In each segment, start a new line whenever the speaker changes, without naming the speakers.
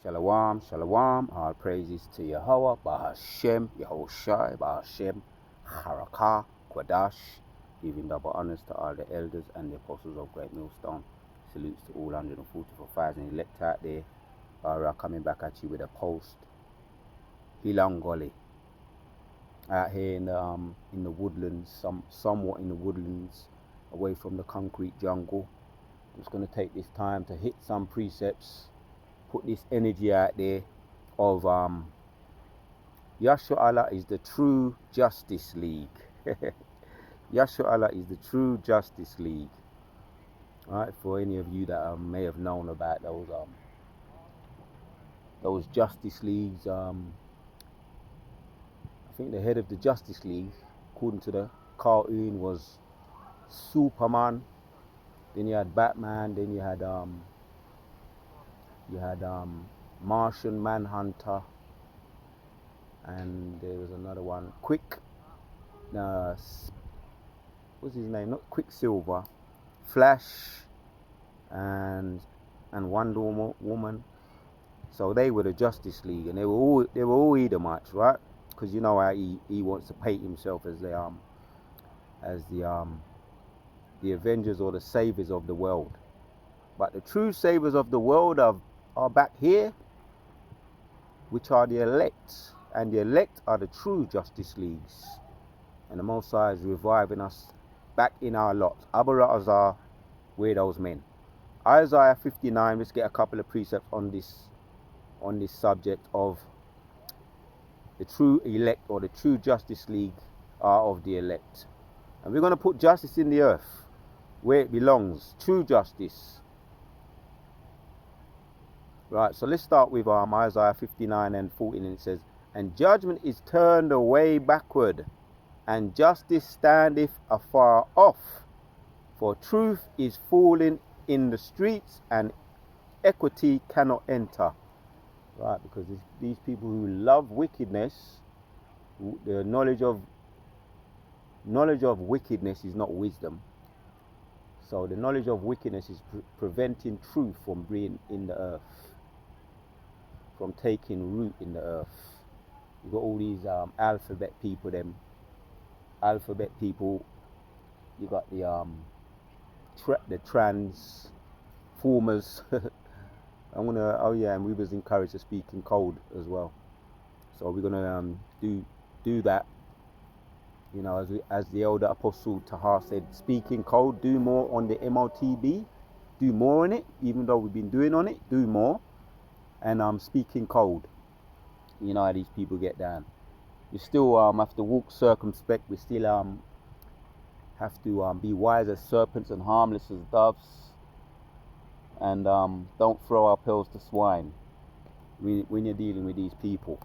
Shalom, shalom, all praises to Yahweh, Bahashem, Yahushai, Bahashem, Harakah, Quadash, giving double honors to all the elders and the apostles of Great Millstone. Salutes to all 144,000 elect out there. Coming back at you with a post. Hilangoli, out here in the woodlands, somewhat in the woodlands, away from the concrete jungle. I'm just going to take this time to hit some precepts, put this energy out there of Yahshua Allah is the true Justice League. Yahshua Allah is the true Justice League. Alright, for any of you that may have known about those Justice Leagues, I think the head of the Justice League, according to the cartoon, was Superman. Then you had Batman. Then you had Martian Manhunter, and there was another one, what's his name? Not Quicksilver, Flash, and Wonder Woman. So they were the Justice League, and they were all Edomites, right? Because you know how he wants to paint himself as the Avengers or the Saviors of the world. But the true Saviors of the world are back here, which are the elect, and the elect are the true Justice Leagues. And the Most High is reviving us back in our lots. Abba Ratazar, we're those men. Isaiah 59, let's get a couple of precepts on this subject of the true elect, or the true Justice League are of the elect. And we're going to put justice in the earth where it belongs, true justice. Right, so let's start with Isaiah 59 and 14, and it says, "And judgment is turned away backward, and justice standeth afar off. For truth is fallen in the streets, and equity cannot enter." Right, because these people who love wickedness, the knowledge of wickedness is not wisdom. So the knowledge of wickedness is preventing truth from being in the earth, from taking root in the earth. You got all these alphabet people. You got the transformers. And we was encouraged to speak in code as well. So we're gonna do that. You know, as the elder Apostle Tahar said, speak in code, do more on the MOTB, do more on it, even though we've been doing on it, do more, and speak in code. You know how these people get down. We still have to walk circumspect. We still have to be wise as serpents and harmless as doves, and don't throw our pearls to swine when you're dealing with these people.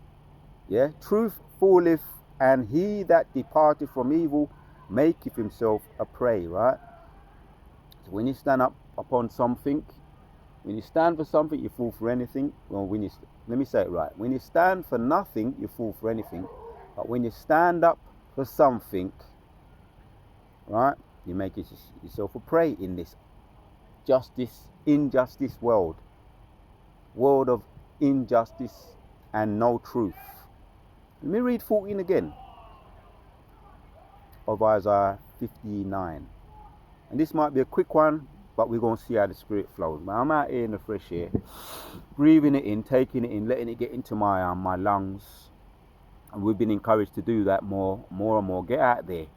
Yeah, truth falleth, and he that departeth from evil maketh himself a prey, right? So when you stand up upon something, when you stand for something, you fall for anything. Well, let me say it right. When you stand for nothing, you fall for anything. But when you stand up for something, right, you make yourself a prey in this injustice world of injustice and no truth. Let me read 14 again of Isaiah 59. And this might be a quick one, but we're going to see how the Spirit flows. But I'm out here in the fresh air, breathing it in, taking it in, letting it get into my lungs. And we've been encouraged to do that more and more. Get out there,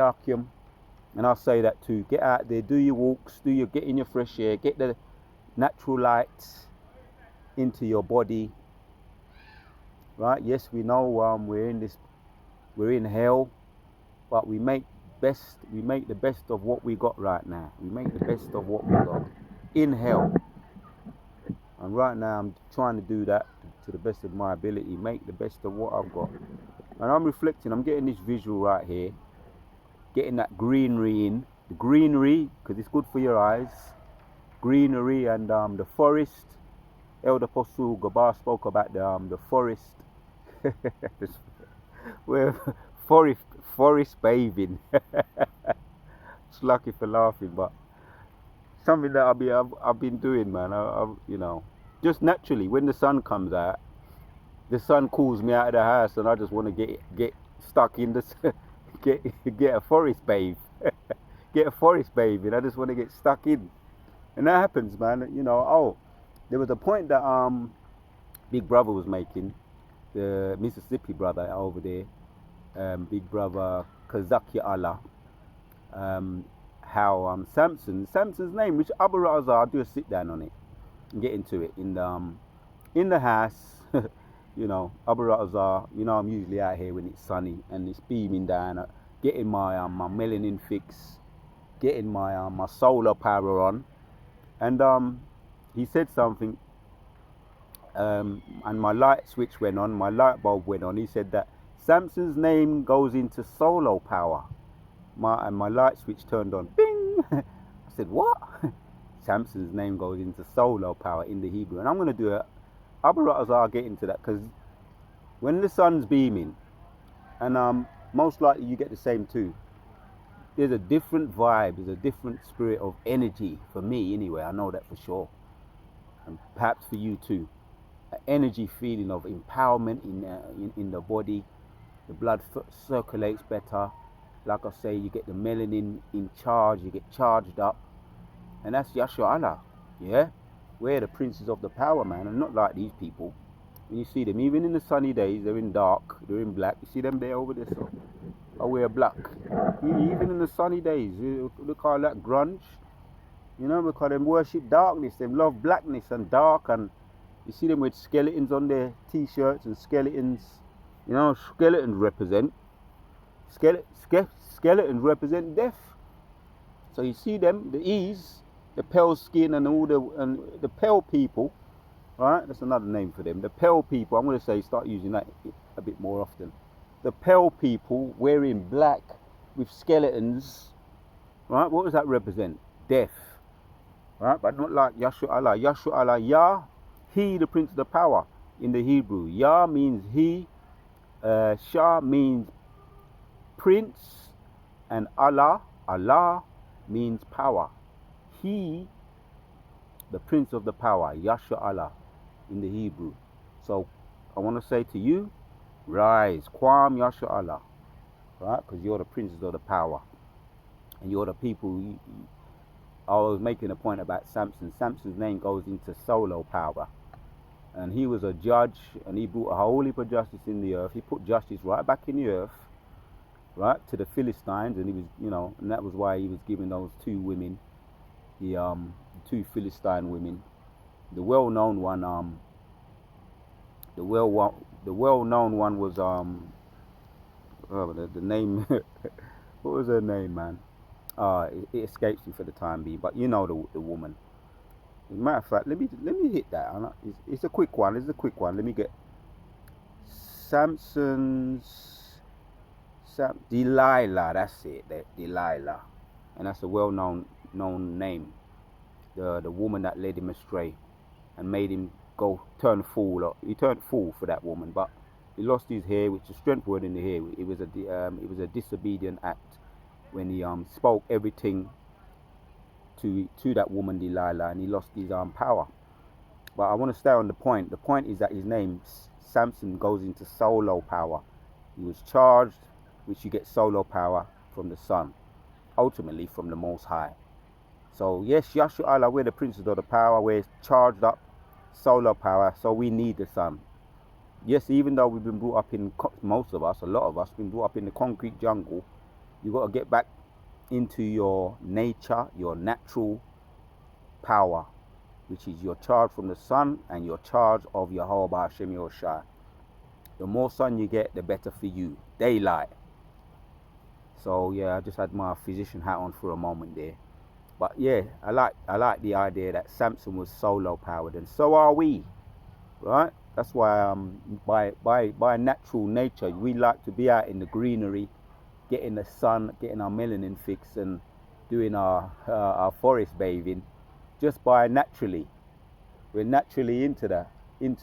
Akim. And I'll say that too. Get out there, do your walks, get in your fresh air, get the natural light into your body. Right? Yes, we know we're in hell, but we make the best of what we got right now. We make the best of what we got in hell. And right now I'm trying to do that to the best of my ability, make the best of what I've got. And I'm reflecting, I'm getting this visual right here, getting that greenery in. The greenery, because it's good for your eyes. Greenery and the forest. Elder Apostle Gabar spoke about the forest. We're forest bathing. It's lucky for laughing, but something that I've been doing, man. just naturally, when the sun comes out, the sun cools me out of the house, and I just want to get stuck in this, get a forest bathe, get a forest bathe, and I just want to get stuck in, and that happens, man. You know, oh, there was a point that Big Brother was making, the Mississippi brother over there, Big Brother Kazaki Allah, how Samson's name, which Abu Raza, I'll do a sit down on it and get into it in the house. You know, Abu Raza, you know, I'm usually out here when it's sunny and it's beaming down, getting my my melanin fix, getting my solar power on, and he said something, and my light switch went on, my light bulb went on. He said that Samson's name goes into solar power. My light switch turned on. Bing! I said, what? Samson's name goes into solar power in the Hebrew. And I'm going to do it. Abu Raza, I'll get into that, because when the sun's beaming, and most likely you get the same too, there's a different vibe, there's a different spirit of energy, for me anyway, I know that for sure. And perhaps for you too. An energy feeling of empowerment in the body. The blood circulates better. Like I say, you get the melanin in charge, you get charged up. And that's Yashua Allah, yeah? We're the princes of the power, man, and not like these people. When you see them, even in the sunny days, they're in dark, they're in black. You see them there over there, so I wear black. Even in the sunny days, look how that grunge, you know, because them worship darkness, them love blackness and dark, and you see them with skeletons on their t-shirts, and skeletons, you know, skeletons represent death. So you see them, the ease, the pale skin, and all the pale people, right? That's another name for them. The pale people. I'm going to say start using that a bit more often. The pale people wearing black with skeletons, right? What does that represent? Death, right? But not like Yashua Allah. Yashua Allah, Yah, He, the Prince of the Power in the Hebrew. Yah means He. Shah means Prince, and Allah means power. He, the Prince of the Power, Yashua Allah in the Hebrew. So I want to say to you, rise, Kwam Yashua Allah, right? Because you're the princes of the power, and you're the people. I was making a point about Samson. Samson's name goes into solar power, and he was a judge, and he brought a whole heap of justice in the earth. He put justice right back in the earth, right, to the Philistines, and he was, you know, and that was why he was giving those two women, the two Philistine women, the well-known one, the well-known one was the name, what was her name, man? It escapes me for the time being, but you know the woman. As a matter of fact, let me hit that. It's a quick one. Let me get Delilah. That's it. Delilah, and that's a well-known name. The woman that led him astray and made him turn fool. He turned fool for that woman, but he lost his hair, which is strength word in the hair. It was a disobedient act when he spoke everything to that woman Delilah, and he lost his power. But I want to stay on the point. The point is that his name Samson goes into solar power. He was charged, which you get solar power from the sun, ultimately from the Most High. So yes, Yashua Allah, we're the princes of the power. We're charged up solar power, so we need the sun. Yes, even though we've been brought up in, most of us, a lot of us, been brought up in the concrete jungle, you got to get back into your nature, your natural power, which is your charge from the sun and your charge of Yehovah Hashem Yoshai. The more sun you get, the better for you. Daylight. So yeah, I just had my physician hat on for a moment there. But yeah, I like the idea that Samson was solar powered, and so are we, right? That's why by natural nature we like to be out in the greenery, getting the sun, getting our melanin fix, and doing our forest bathing, just by naturally. We're naturally into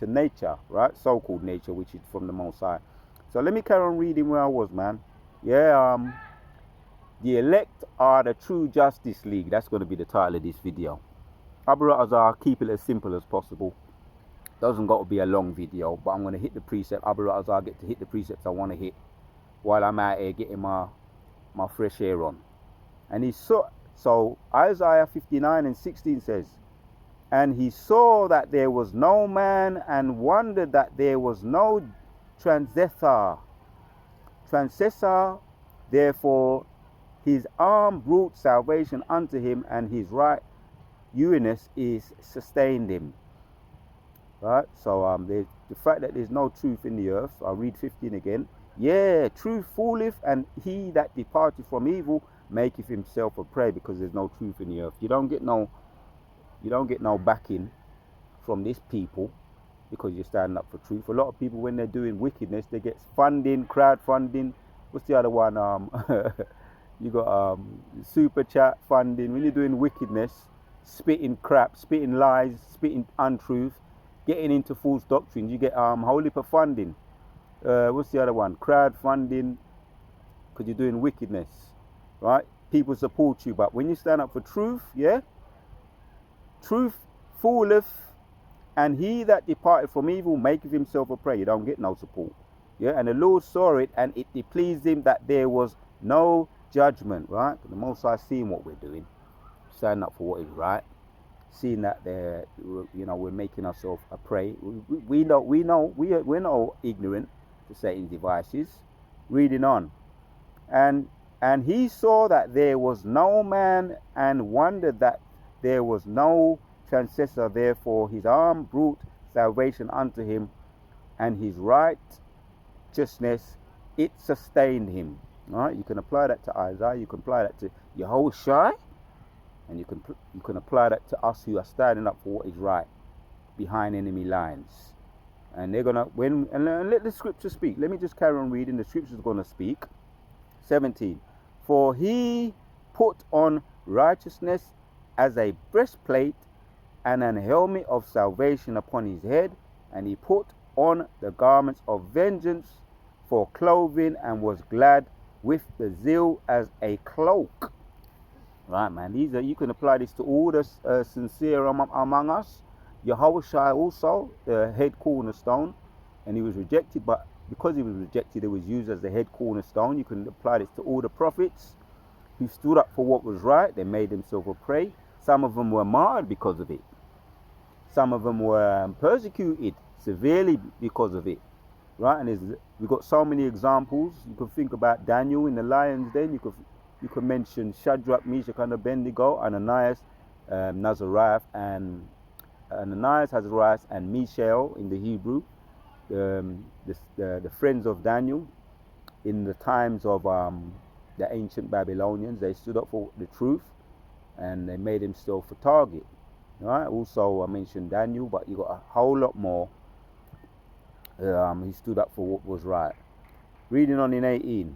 nature, right? So-called nature, which is from the Most High. So let me carry on reading where I was, man. Yeah, the elect are the true Justice League. That's going to be the title of this video. Abu Raza, keep it as simple as possible. Doesn't got to be a long video, but I'm going to hit the precept. Abba Razar get to hit the precepts I want to hit while I'm out here getting my fresh air on. And he saw, so Isaiah 59:16 says, and he saw that there was no man, and wondered that there was no transgressor. Therefore his arm brought salvation unto him, and his right uiness is sustained him. Right, so the fact that there's no truth in the earth. I'll read 15 again. Yeah, truth falleth, and he that departeth from evil maketh himself a prey, because there's no truth in the earth. You don't get no backing from this people because you're standing up for truth. A lot of people, when they're doing wickedness, they get funding, crowdfunding. What's the other one? You got super chat funding. When you're doing wickedness, spitting crap, spitting lies, spitting untruth, getting into false doctrines, you get holy for funding. What's the other one? Crowdfunding, because you're doing wickedness, right? People support you, but when you stand up for truth, yeah, truth falleth, and he that departed from evil maketh himself a prey. You don't get no support, yeah. And the Lord saw it, and it displeased him that there was no judgment, right? The Most High seeing what we're doing, standing up for what is right, seeing that we're making ourselves a prey. We're not ignorant to Satan's devices. Reading on, and he saw that there was no man, and wondered that there was no transgressor. Therefore his arm brought salvation unto him, and his righteousness it sustained him. All right, you can apply that to Isaiah, you can apply that to Yahushua, and you can apply that to us who are standing up for what is right behind enemy lines. And they're gonna and let the scripture speak. Let me just carry on reading. The scripture's gonna speak. 17. For he put on righteousness as a breastplate, and an helmet of salvation upon his head, and he put on the garments of vengeance for clothing, and was glad with the zeal as a cloak. Right, man. You can apply this to all the sincere among us. Yahushua also, the head cornerstone, and he was rejected, but because he was rejected, it was used as the head cornerstone. You can apply this to all the prophets who stood up for what was right. They made themselves a prey. Some of them were marred because of it. Some of them were persecuted severely because of it. Right, and we've got so many examples. You can think about Daniel in the lion's den. You could mention Shadrach, Meshach, and Abednego, Ananias, Nazariah, and Ananias, Azariah, and Mishael in the Hebrew, the friends of Daniel in the times of the ancient Babylonians. They stood up for the truth, and they made themselves a target. Right. Also, I mentioned Daniel, but you got a whole lot more. He stood up for what was right. Reading on in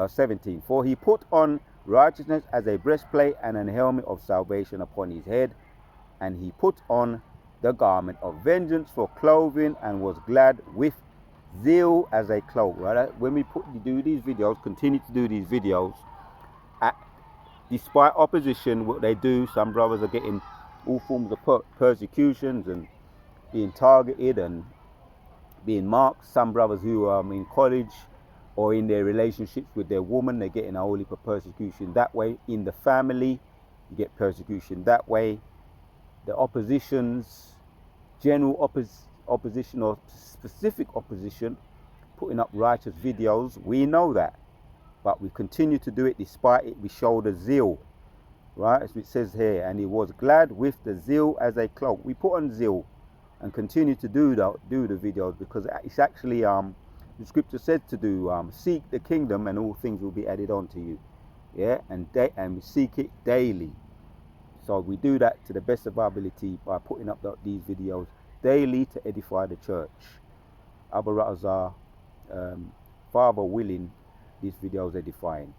17. For he put on righteousness as a breastplate, and an helmet of salvation upon his head, and he put on the garment of vengeance for clothing, and was glad with zeal as a cloak. Right? When we do these videos, continue to do these videos, despite opposition, what they do, some brothers are getting all forms of persecutions and being targeted and being marked. Some brothers who are in college or in their relationships with their woman, they're getting a whole heap of persecution that way. In the family, you get persecution that way. The oppositions, general opposition or specific opposition, putting up righteous videos, we know that. But we continue to do it despite it. We show the zeal, right? As it says here, and he was glad with the zeal as a cloak. We put on zeal and continue to do the videos, because it's actually the scripture said to do seek the kingdom, and all things will be added on to you. Yeah, and we seek it daily. So we do that to the best of our ability by putting up these videos daily to edify the church. Abba Razar, Father willing, these videos edifying.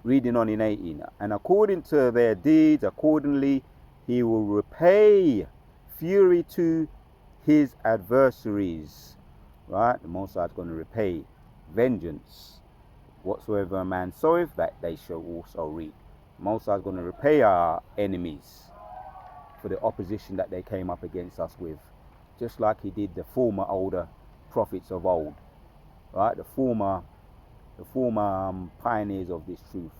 Reading on in 18. And according to their deeds, accordingly, he will repay fury to his adversaries. Right? The Most High is going to repay vengeance. Whatsoever a man soweth, that they shall also reap. The Most High is going to repay our enemies for the opposition that they came up against us with, just like he did the former older prophets of old, right? The former pioneers of this truth,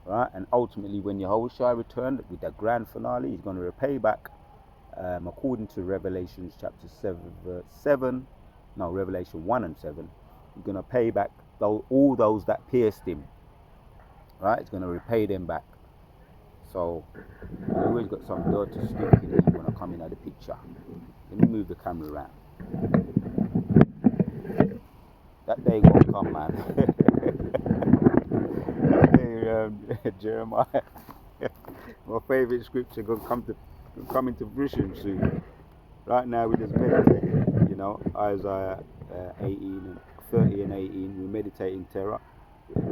right? And ultimately, when Yahushua returned with the grand finale, he's going to repay back, according to Revelation chapter 7, Revelation 1 and 7. He's going to pay back all those that pierced him, right? He's going to repay them back. So you always got some dirty, stupid people when I come in at the picture. Let me move the camera around. That day gonna come, man. That day, Jeremiah, my favorite scripture, gonna come into fruition soon. Right now, we just meditating. You know, Isaiah 30 and 18. We meditate in terror.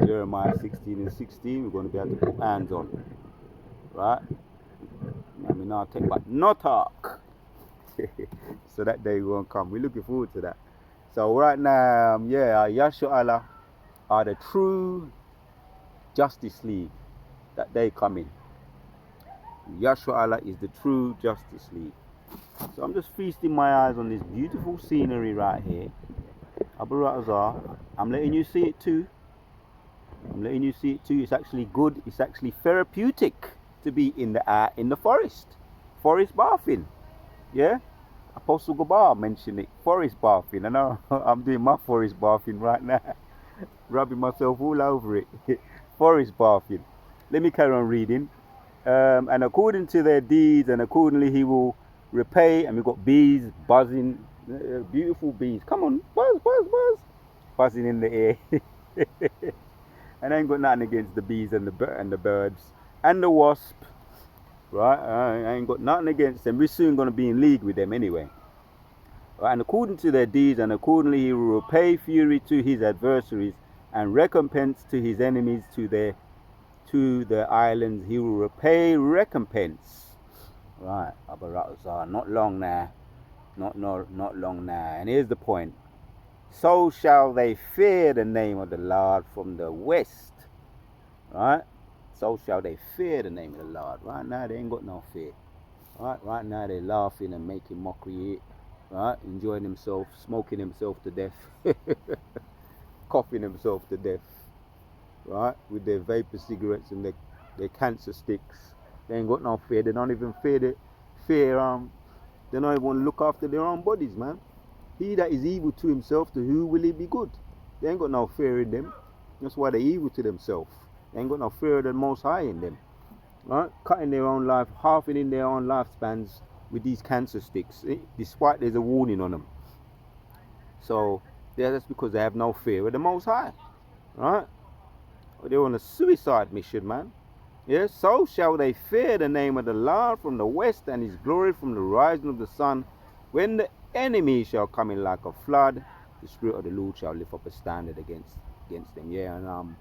Jeremiah 16 and 16. We're going to be able to put hands on. Right? I mean, now take back no talk. So that day won't come. We're looking forward to that. So right now, Yahshua Allah are the true Justice League that they come in. Yahshua Allah is the true Justice League. So I'm just feasting my eyes on this beautiful scenery right here. Abu Razar, I'm letting you see it too. It's actually good. It's actually therapeutic to be in the forest bathing. Yeah, Apostle Gabar mentioned it. Forest bathing. I know I'm doing my forest bathing right now, rubbing myself all over it. Forest bathing. Let me carry on reading. And according to their deeds, and accordingly he will repay. And we've got bees buzzing, beautiful bees. Come on, buzz, buzzing in the air. And I ain't got nothing against the bees and the birds and the wasp, right? I ain't got nothing against them. We're soon going to be in league with them anyway. Right? And according to their deeds, and accordingly he will repay fury to his adversaries, and recompense to his enemies to the islands. He will repay recompense. Right, not long now. Not long now. And here's the point. So shall they fear the name of the Lord from the west. Right? So shall they fear the name of the Lord. Right now they ain't got no fear. Right now they're laughing and making mockery. Right? Enjoying themselves, smoking themselves to death. Coughing themselves to death. Right? With their vapor cigarettes and their cancer sticks. They ain't got no fear. They don't even fear they don't even want to look after their own bodies, man. He that is evil to himself, to who will he be good? They ain't got no fear in them. That's why they're evil to themselves. They ain't got no fear of the Most High in them. Right? Cutting their own life, halving in their own lifespans with these cancer sticks, despite there's a warning on them. So, that's because they have no fear of the Most High. Right? They're on a suicide mission, man. Yes, so shall they fear the name of the Lord from the west, and his glory from the rising of the sun. When the enemy shall come in like a flood, the Spirit of the Lord shall lift up a standard against them. Yeah, and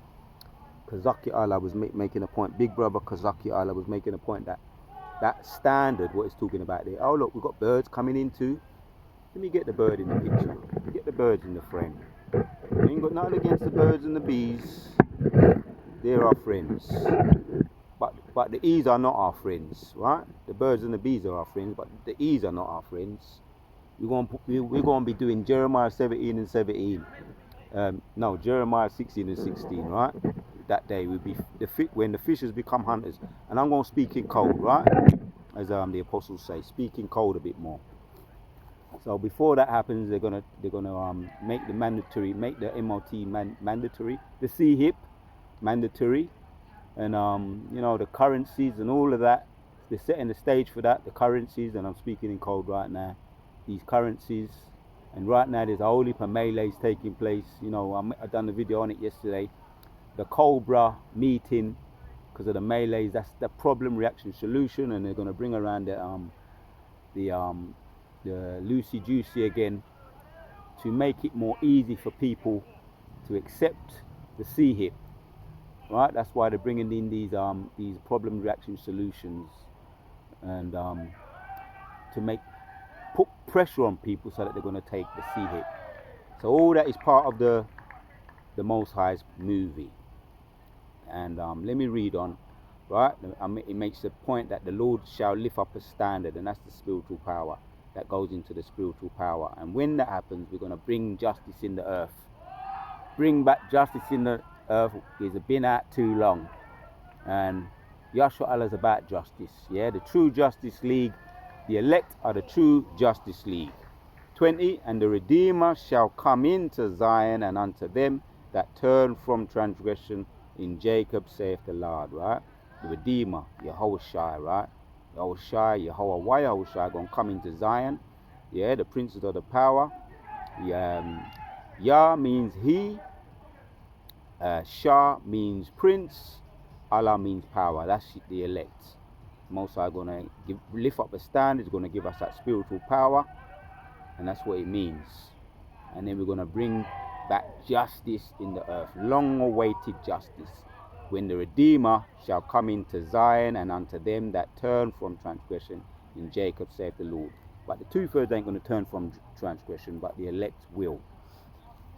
Kazaki Allah was making a point. Big brother Kazaki Allah was making a point that standard, what it's talking about there. Oh look, we've got birds coming in too. Let me get the bird in the picture. Get the birds in the frame. We ain't got nothing against the birds and the bees. They're our friends. But the E's are not our friends, right? The birds and the bees are our friends, but the E's are not our friends. We're going to be doing Jeremiah 17 and 17. Jeremiah 16 and 16, right? That day will be when the fishers become hunters. And I'm going to speak in code, right? As the apostles say, speak in code a bit more. So before that happens, they're gonna make the MOT mandatory, the CHIP mandatory, and the currencies and all of that. They're setting the stage for that. The currencies, and I'm speaking in code right now. These currencies, and right now there's a whole heap of melees taking place. I done the video on it yesterday. The Cobra meeting, because of the melees, that's the problem reaction solution, and they're gonna bring around the Lucy Juicy again to make it more easy for people to accept the CHIP. Right, that's why they're bringing in these problem reaction solutions, and to put pressure on people so that they're going to take the CHIP. So all that is part of the Most High's movie. And let me read on. right? It makes the point that the Lord shall lift up a standard, and that's the spiritual power that goes into the spiritual power. And when that happens, we're going to bring justice in the earth. Bring back justice in the earth. It's been out too long. And Yahshua Allah is about justice. Yeah, the true Justice League. The elect are the true Justice League. 20, and the Redeemer shall come into Zion, and unto them that turn from transgression in Jacob, saith the Lord, right? The Redeemer, Yahushua, right? Yahushua, Yahweh, Yahushua, gonna come into Zion. Yeah, the princes of the power. Yah means he. Shah means prince. Allah means power. That's the elect. Most are gonna lift up a standard. It's gonna give us that spiritual power, and that's what it means. And then we're gonna bring back justice in the earth, long-awaited justice, when the Redeemer shall come into Zion, and unto them that turn from transgression in Jacob, saith the Lord. But the 2/3 ain't gonna turn from transgression, but the elect will.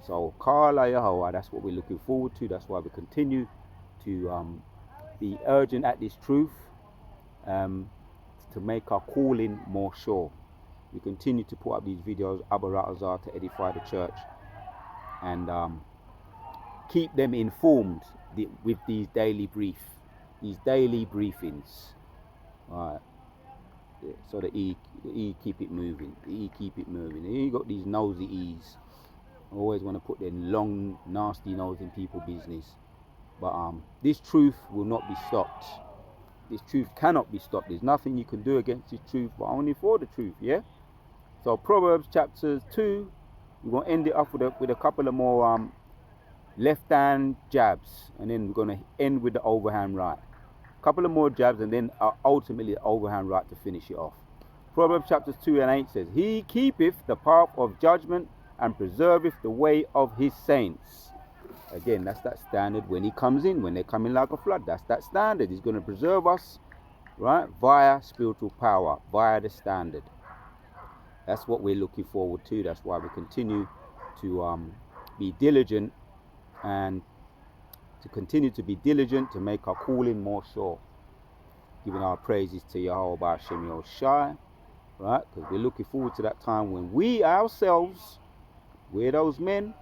So, Kala Yahweh, that's what we're looking forward to. That's why we continue to be urgent at this truth, to make our calling more sure. We continue to put up these videos, Abba Ratazar, to edify the church, and keep them informed with these daily briefings. Alright. So the E keep it moving. The E keep it moving. And you got these nosy E's. Always want to put their long, nasty nose in people's business. But this truth will not be stopped. This truth cannot be stopped. There's nothing you can do against this truth, but only for the truth, yeah? So Proverbs chapter 2, we're going to end it off with a couple of more left-hand jabs, and then we're going to end with the overhand right. A couple of more jabs, and then ultimately the overhand right to finish it off. Proverbs chapters 2 and 8 says, He keepeth the path of judgment, and preserveth the way of his saints. Again, that's that standard when he comes in, when they come in like a flood. That's that standard. He's going to preserve us, right, via spiritual power, via the standard. That's what we're looking forward to. That's why we continue to be diligent, and to continue to be diligent to make our calling more sure. Giving our praises to Yahweh B'Hashem Yahushai, right? Because we're looking forward to that time when we ourselves, we're those men,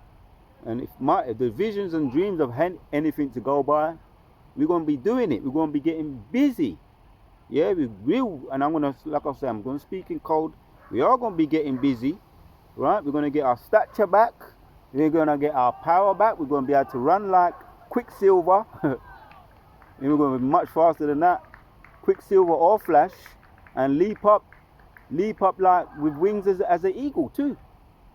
and if the visions and dreams of anything to go by, we're going to be doing it. We're going to be getting busy. Yeah, we will. And I'm going to, like I said, I'm going to speak in code. We are going to be getting busy, right? We're going to get our stature back. We're going to get our power back. We're going to be able to run like Quicksilver. And we're going to be much faster than that. Quicksilver or Flash. And leap up like with wings as an eagle too.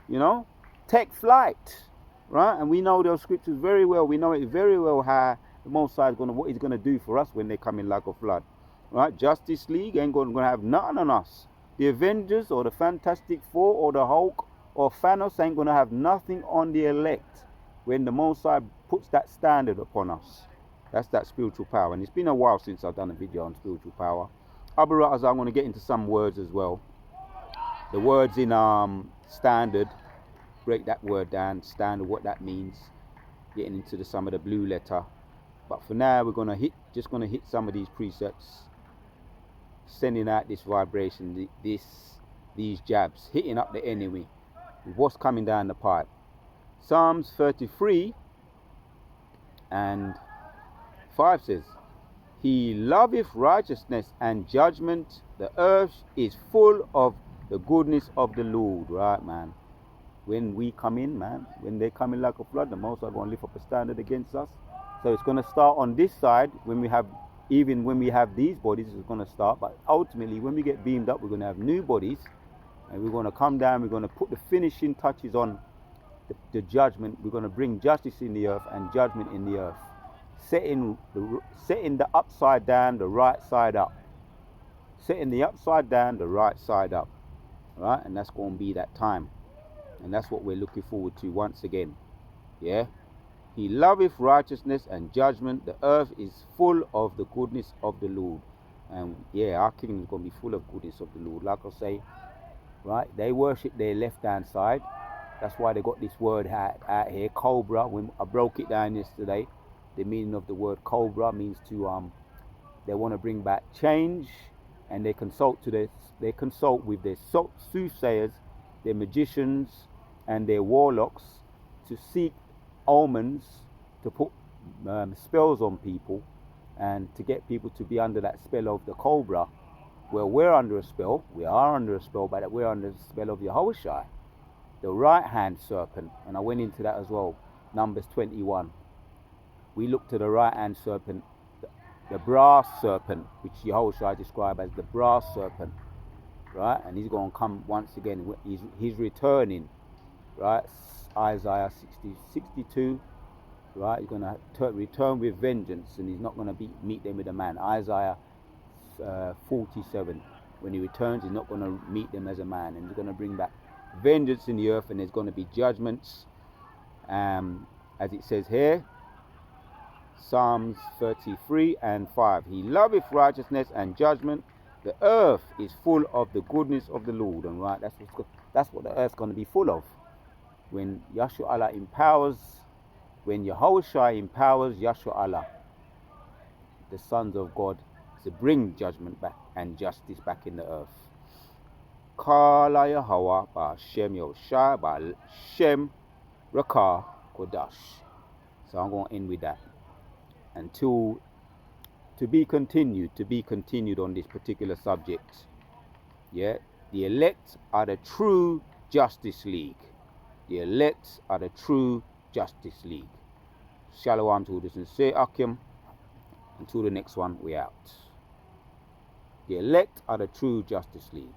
You know? Take flight. Right? And we know those scriptures very well. We know it very well how the Most High is going to, what he's going to do for us when they come in like a flood. Right? Justice League ain't going to have nothing on us. The Avengers or the Fantastic Four or the Hulk or Thanos ain't going to have nothing on the elect when the Most High puts that standard upon us. That's that spiritual power. And it's been a while since I've done a video on spiritual power. I'm going to get into some words as well. The words in standard, break that word down, standard, what that means, getting into some of the blue letter. But for now, we're going to just going to hit some of these precepts, sending out this vibration, these jabs, hitting up the enemy with what's coming down the pipe. Psalms 33 and 5 says, He loveth righteousness and judgment. The earth is full of the goodness of the Lord. Right, man? When we come in, man, when they come in like a flood, the Most High going to lift up a standard against us. So it's going to start on this side. When we have these bodies, it's going to start. But ultimately, when we get beamed up, we're going to have new bodies, and we're going to come down. We're going to put the finishing touches on the judgment. We're going to bring justice in the earth and judgment in the earth, setting the upside down, the right side up. Setting the upside down, the right side up. Right, and that's going to be that time. And that's what we're looking forward to once again. Yeah? He loveth righteousness and judgment. The earth is full of the goodness of the Lord. And yeah, our kingdom is going to be full of goodness of the Lord. Like I say, right? They worship their left-hand side. That's why they got this word out here, cobra. When I broke it down yesterday, the meaning of the word cobra means to They want to bring back change, and they consult with their soothsayers, their magicians, and their warlocks to seek omens, to put spells on people, and to get people to be under that spell of the cobra. Well, we're under a spell. We are under a spell, but we're under the spell of Yahushua, the right-hand serpent. And I went into that as well. Numbers 21. We look to the right-hand serpent, the brass serpent, which Yahushua described as the brass serpent, right? And he's going to come once again. He's returning, right? Isaiah 62, right? He's going to return with vengeance, and he's not going to meet them with a man. Isaiah 47, when he returns, he's not going to meet them as a man, and he's going to bring back vengeance in the earth, and there's going to be judgments, as it says here, Psalms 33:5. He loveth righteousness and judgment. The earth is full of the goodness of the Lord. And right, that's what the earth's going to be full of. When Yahshua Allah empowers, when Yahushua empowers Yahshua Allah, the sons of God, to bring judgment back and justice back in the earth. Kala Yahweh Ba'Shem Yahushua Ba'Shem Rakah Kodash. So I'm going to end with that. Until to be continued on this particular subject. Yeah, the elect are the true Justice League. The elect are the true Justice League. Shalom to the sincere Akim. Until the next one, we out. The elect are the true Justice League.